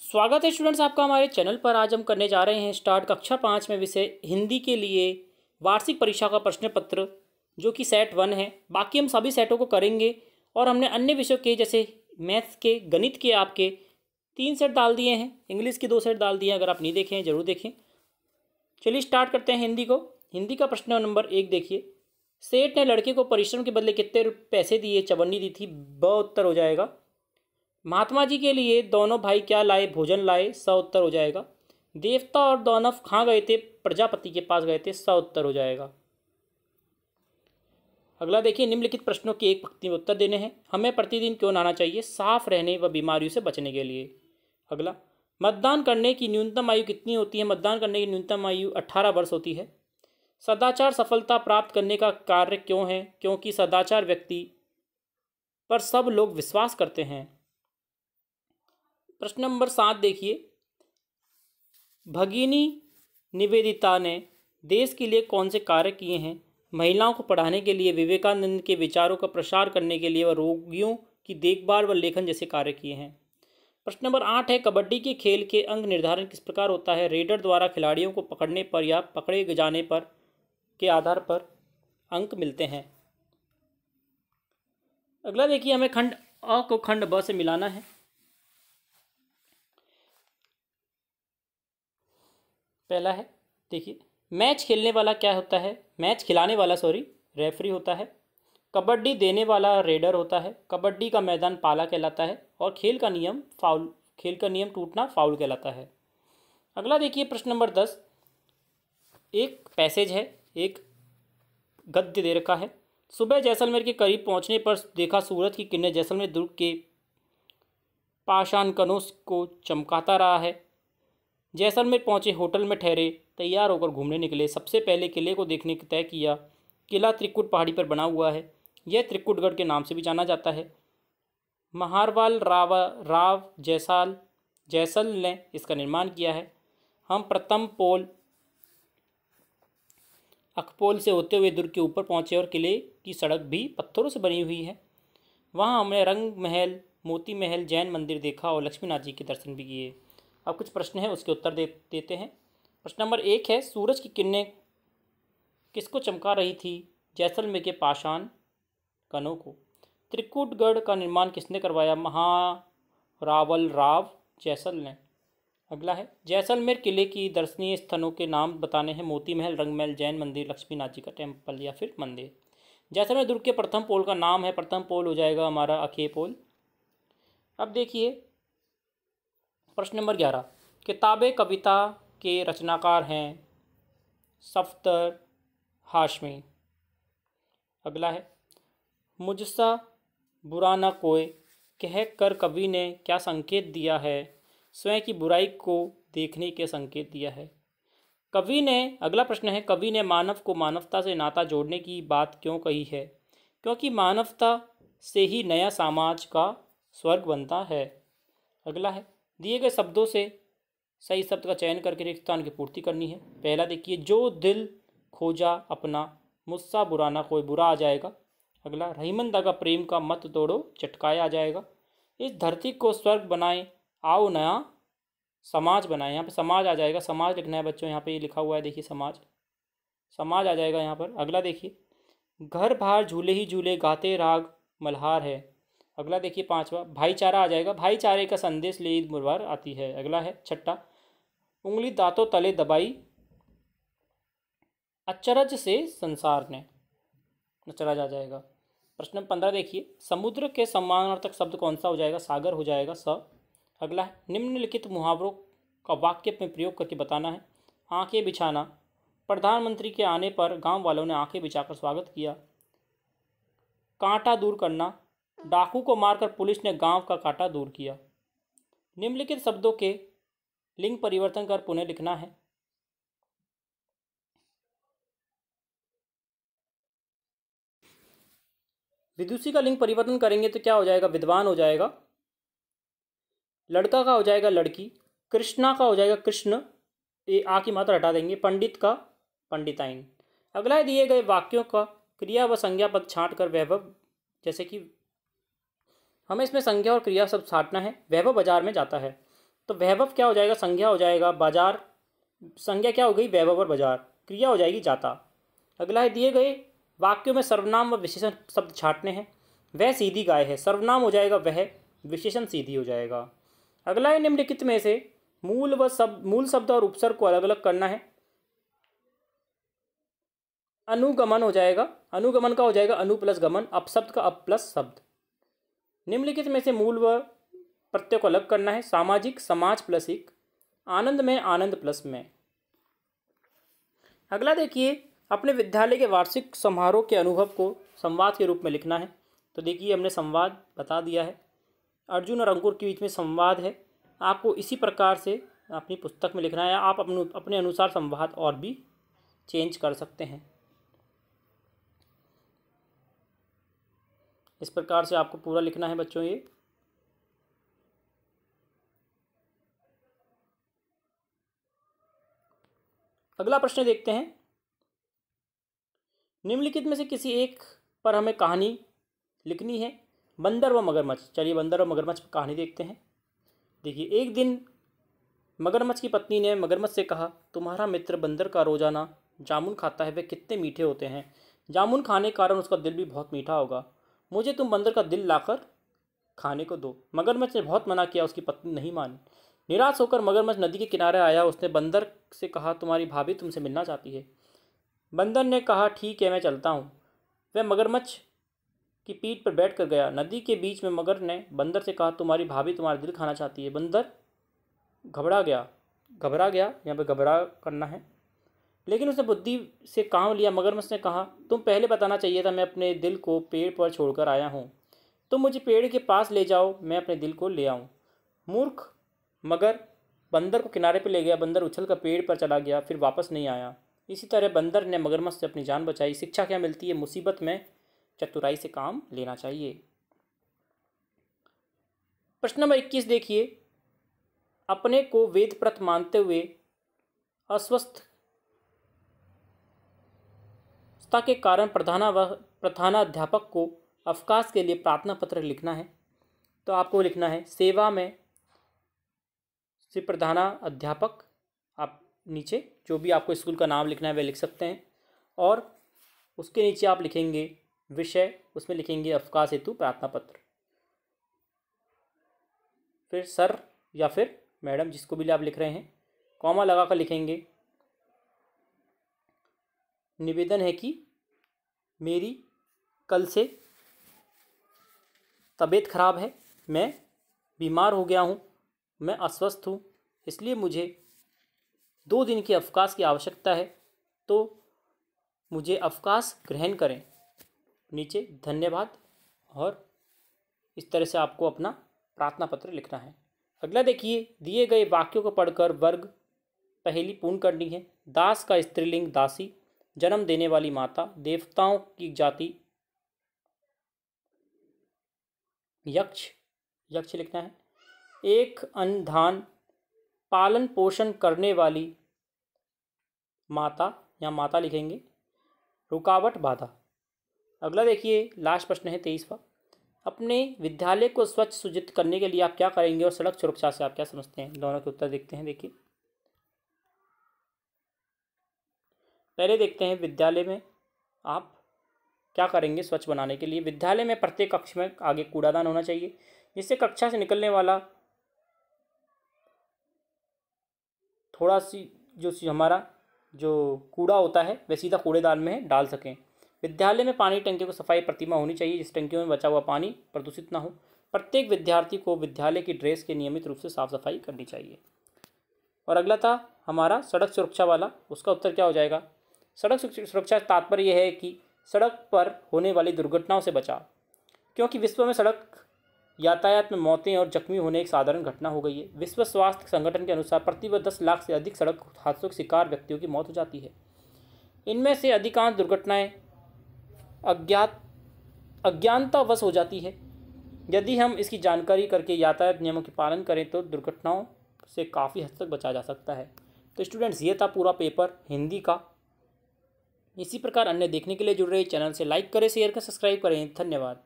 स्वागत है स्टूडेंट्स आपका हमारे चैनल पर। आज हम करने जा रहे हैं स्टार्ट कक्षा 5 में विषय हिंदी के लिए वार्षिक परीक्षा का प्रश्न पत्र, जो कि सेट 1 है। बाकी हम सभी सेटों को करेंगे और हमने अन्य विषयों के जैसे मैथ्स के, गणित के आपके 3 सेट डाल दिए हैं, इंग्लिश के 2 सेट डाल दिए हैं। अगर आप नहीं देखें हैं ज़रूर देखें। चलिए स्टार्ट करते हैं हिंदी को। हिंदी का प्रश्न नंबर 1 देखिए। सेठ ने लड़के को परिश्रम के बदले कितने पैसे दिए? चवन्नी दी थी। ब उत्तर हो जाएगा। महात्मा जी के लिए दोनों भाई क्या लाए? भोजन लाए। स उत्तर हो जाएगा। देवता और दानव कहाँ गए थे? प्रजापति के पास गए थे। स उत्तर हो जाएगा। अगला देखिए, निम्नलिखित प्रश्नों की एक पंक्ति में उत्तर देने हैं। हमें प्रतिदिन क्यों नहाना चाहिए? साफ रहने व बीमारियों से बचने के लिए। अगला, मतदान करने की न्यूनतम आयु कितनी होती है? मतदान करने की न्यूनतम आयु 18 वर्ष होती है। सदाचार सफलता प्राप्त करने का कार्य क्यों है? क्योंकि सदाचार व्यक्ति पर सब लोग विश्वास करते हैं। प्रश्न नंबर 7 देखिए। भगिनी निवेदिता ने देश के लिए कौन से कार्य किए हैं? महिलाओं को पढ़ाने के लिए, विवेकानंद के विचारों का प्रसार करने के लिए व रोगियों की देखभाल व लेखन जैसे कार्य किए हैं। प्रश्न नंबर 8 है। कबड्डी के खेल के अंक निर्धारण किस प्रकार होता है? रेडर द्वारा खिलाड़ियों को पकड़ने पर या पकड़े जाने पर के आधार पर अंक मिलते हैं। अगला देखिए, हमें खंड अ को खंड ब से मिलाना है। पहला है, देखिए, मैच खेलने वाला क्या होता है? मैच खिलाने वाला रेफरी होता है। कबड्डी देने वाला रेडर होता है। कबड्डी का मैदान पाला कहलाता है और खेल का नियम टूटना फाउल कहलाता है। अगला देखिए, प्रश्न नंबर 10। एक पैसेज है, एक गद्य दे रखा है। सुबह जैसलमेर के करीब पहुंचने पर देखा सूरज की किरणें जैसलमेर दुर्ग के पाषाणकणों को चमकाता रहा है। जैसलमेर पहुंचे, होटल में ठहरे, तैयार होकर घूमने निकले। सबसे पहले किले को देखने का तय किया। किला त्रिकुट पहाड़ी पर बना हुआ है। यह त्रिकुटगढ़ के नाम से भी जाना जाता है। महारवाल राव जैसल ने इसका निर्माण किया है। हम प्रथम पोल अकपोल से होते हुए दुर्ग के ऊपर पहुंचे और किले की सड़क भी पत्थरों से बनी हुई है। वहां हमने रंग महल, मोती महल, जैन मंदिर देखा और लक्ष्मीनाथ जी के दर्शन भी किए। अब कुछ प्रश्न हैं, उसके उत्तर देते हैं। प्रश्न नंबर 1 है। सूरज की किरणें किसको चमका रही थी? जैसलमेर के पाषाण कणों को। त्रिकुटगढ़ का निर्माण किसने करवाया? महारावल राव जैसल ने। अगला है, जैसलमेर किले की दर्शनीय स्थलों के नाम बताने हैं। मोती महल, रंग महल, जैन मंदिर, लक्ष्मीनाथ जी का टेम्पल या फिर मंदिर। जैसलमेर दुर्ग के प्रथम पोल का नाम है, प्रथम पोल हो जाएगा हमारा अखे पोल। अब देखिए, प्रश्न नंबर 11। किताबें कविता के रचनाकार हैं सफदर हाशमी। अगला है, मुझसा बुरा न कोई कह कर कवि ने क्या संकेत दिया है? स्वयं की बुराई को देखने के संकेत दिया है। कवि ने, अगला प्रश्न है, कवि ने मानव को मानवता से नाता जोड़ने की बात क्यों कही है? क्योंकि मानवता से ही नया समाज का स्वर्ग बनता है। अगला है, दिए गए शब्दों से सही शब्द का चयन करके रिक्त स्थान की पूर्ति करनी है। पहला देखिए, जो दिल खोजा अपना, मुझसा बुरा ना कोई, बुरा आ जाएगा। अगला, रहीमन दागा प्रेम का मत तोड़ो, चटकाया आ जाएगा। इस धरती को स्वर्ग बनाएं, आओ नया समाज बनाएं। यहाँ पे समाज आ जाएगा, समाज लिखना है बच्चों। यहाँ पे ये लिखा हुआ है, देखिए समाज आ जाएगा यहाँ पर। अगला देखिए, घर बाहर झूले ही झूले, गाते राग मल्हार है। अगला देखिए 5वां, भाईचारा आ जाएगा। भाईचारे का संदेश ले ईद मुबारक आती है। अगला है 6, उंगली दांतों तले दबाई, अचरज से संसार ने, अचरज आ जाएगा। प्रश्न 15 देखिए, समुद्र के समानार्थक शब्द कौन सा हो जाएगा? सागर हो जाएगा, स। अगला है, निम्नलिखित मुहावरों का वाक्य में प्रयोग करके बताना है। आंखें बिछाना, प्रधानमंत्री के आने पर गांव वालों ने आंखें बिछाकर स्वागत किया। कांटा दूर करना, डाकू को मारकर पुलिस ने गांव का कांटा दूर किया। निम्नलिखित शब्दों के लिंग परिवर्तन कर पुनः लिखना है। विदुषी का लिंग परिवर्तन करेंगे तो क्या हो जाएगा? विद्वान हो जाएगा। लड़का का हो जाएगा लड़की। कृष्णा का हो जाएगा कृष्ण, ये आ की मात्रा हटा देंगे। पंडित का पंडिताइन। अगला है, दिए गए वाक्यों का क्रिया व संज्ञा पद छांट कर वैभव, जैसे कि हमें इसमें संज्ञा और क्रिया सब छांटना है। वैभव बाजार में जाता है। तो वैभव क्या हो जाएगा, संज्ञा हो जाएगा, बाजार संज्ञा क्या हो गई, वैभव और बाजार, क्रिया हो जाएगी जाता। अगला है, दिए गए वाक्यों में सर्वनाम व विशेषण शब्द छांटने हैं। वह सीधी गाय है, सर्वनाम हो जाएगा वह, विशेषण सीधी हो जाएगा। अगला है, निम्नलिखित में से मूल शब्द और उपसर्ग को अलग अलग करना है। अनुगमन हो जाएगा, अनुगमन का हो जाएगा अनु प्लस गमन, अपशब्द का अप प्लस शब्द। निम्नलिखित में से मूल व प्रत्यय को अलग करना है। सामाजिक समाज प्लस इक, आनंद में आनंद प्लस में। अगला देखिए, अपने विद्यालय के वार्षिक समारोह के अनुभव को संवाद के रूप में लिखना है। तो देखिए हमने संवाद बता दिया है, अर्जुन और अंकुर के बीच में संवाद है। आपको इसी प्रकार से अपनी पुस्तक में लिखना है। आप अपने अनुसार संवाद और भी चेंज कर सकते हैं। इस प्रकार से आपको पूरा लिखना है बच्चों ये। अगला प्रश्न देखते हैं, निम्नलिखित में से किसी एक पर हमें कहानी लिखनी है। बंदर व मगरमच्छ। चलिए बंदर व मगरमच्छ पर कहानी देखते हैं। देखिए, एक दिन मगरमच्छ की पत्नी ने मगरमच्छ से कहा, तुम्हारा मित्र बंदर का रोजाना जामुन खाता है, वे कितने मीठे होते हैं। जामुन खाने के कारण उसका दिल भी बहुत मीठा होगा। मुझे तुम बंदर का दिल लाकर खाने को दो। मगरमच्छ ने बहुत मना किया, उसकी पत्नी नहीं मानी। निराश होकर मगरमच्छ नदी के किनारे आया। उसने बंदर से कहा, तुम्हारी भाभी तुमसे मिलना चाहती है। बंदर ने कहा, ठीक है, मैं चलता हूँ। वह मगरमच्छ की पीठ पर बैठ कर गया। नदी के बीच में मगर ने बंदर से कहा, तुम्हारी भाभी तुम्हारा दिल खाना चाहती है। बंदर घबरा गया, यहाँ पे घबरा करना है, लेकिन उसने बुद्धि से काम लिया। मगरमच्छ ने कहा, तुम पहले बताना चाहिए था, मैं अपने दिल को पेड़ पर छोड़कर आया हूँ। तुम मुझे पेड़ के पास ले जाओ, मैं अपने दिल को ले आऊँ। मूर्ख मगर बंदर को किनारे पर ले गया। बंदर उछल कर पेड़ पर चला गया, फिर वापस नहीं आया। इसी तरह बंदर ने मगरमच्छ से अपनी जान बचाई। शिक्षा क्या मिलती है, मुसीबत में चतुराई से काम लेना चाहिए। प्रश्न नंबर 21 देखिए, अपने को वेदप्रत मानते हुए अस्वस्थता के कारण प्रधानाध्यापक को अवकाश के लिए प्रार्थना पत्र लिखना है। तो आपको लिखना है, सेवा में से प्रधानाध्यापक, आप नीचे जो भी आपको स्कूल का नाम लिखना है वह लिख सकते हैं, और उसके नीचे आप लिखेंगे विषय, उसमें लिखेंगे अवकाश हेतु प्रार्थना पत्र। फिर सर या फिर मैडम, जिसको भी आप लिख रहे हैं, कॉमा लगाकर लिखेंगे, निवेदन है कि मेरी कल से तबीयत खराब है, मैं बीमार हो गया हूँ, मैं अस्वस्थ हूँ, इसलिए मुझे 2 दिन की अवकाश की आवश्यकता है, तो मुझे अवकाश ग्रहण करें। नीचे धन्यवाद, और इस तरह से आपको अपना प्रार्थना पत्र लिखना है। अगला देखिए, दिए गए वाक्यों को पढ़कर वर्ग पहेली पूर्ण करनी है। दास का स्त्रीलिंग दासी, जन्म देने वाली माता, देवताओं की जाति यक्ष लिखना है। एक अन्नधान, पालन पोषण करने वाली माता, यहाँ माता लिखेंगे। रुकावट बाधा। अगला देखिए, लास्ट प्रश्न है 23वां, अपने विद्यालय को स्वच्छ सुजित करने के लिए आप क्या करेंगे और सड़क सुरक्षा से आप क्या समझते हैं। दोनों के उत्तर देखते हैं। देखिए, पहले देखते हैं विद्यालय में आप क्या करेंगे स्वच्छ बनाने के लिए। विद्यालय में प्रत्येक कक्ष में आगे कूड़ादान होना चाहिए, जिससे कक्षा से निकलने वाला थोड़ा सी हमारा जो कूड़ा होता है वह सीधा कूड़ेदान में डाल सकें। विद्यालय में पानी टंकी को सफाई प्रतिमा होनी चाहिए, जिस टंकियों में बचा हुआ पानी प्रदूषित ना हो। प्रत्येक विद्यार्थी को विद्यालय की ड्रेस की नियमित रूप से साफ सफाई करनी चाहिए। और अगला था हमारा सड़क सुरक्षा वाला, उसका उत्तर क्या हो जाएगा। सड़क सुरक्षा तात्पर्य यह है कि सड़क पर होने वाली दुर्घटनाओं से बचाव, क्योंकि विश्व में सड़क यातायात में मौतें और जख्मी होने एक साधारण घटना हो गई है। विश्व स्वास्थ्य संगठन के अनुसार प्रतिवर्ष 10 लाख से अधिक सड़क हादसों के शिकार व्यक्तियों की मौत हो जाती है। इनमें से अधिकांश दुर्घटनाएं अज्ञानतावश हो जाती है। यदि हम इसकी जानकारी करके यातायात नियमों के पालन करें तो दुर्घटनाओं से काफ़ी हद तक बचा जा सकता है। तो स्टूडेंट्स, ये था पूरा पेपर हिंदी का। इसी प्रकार अन्य देखने के लिए जुड़ रहे चैनल से लाइक करें, शेयर करें, सब्सक्राइब करें। धन्यवाद।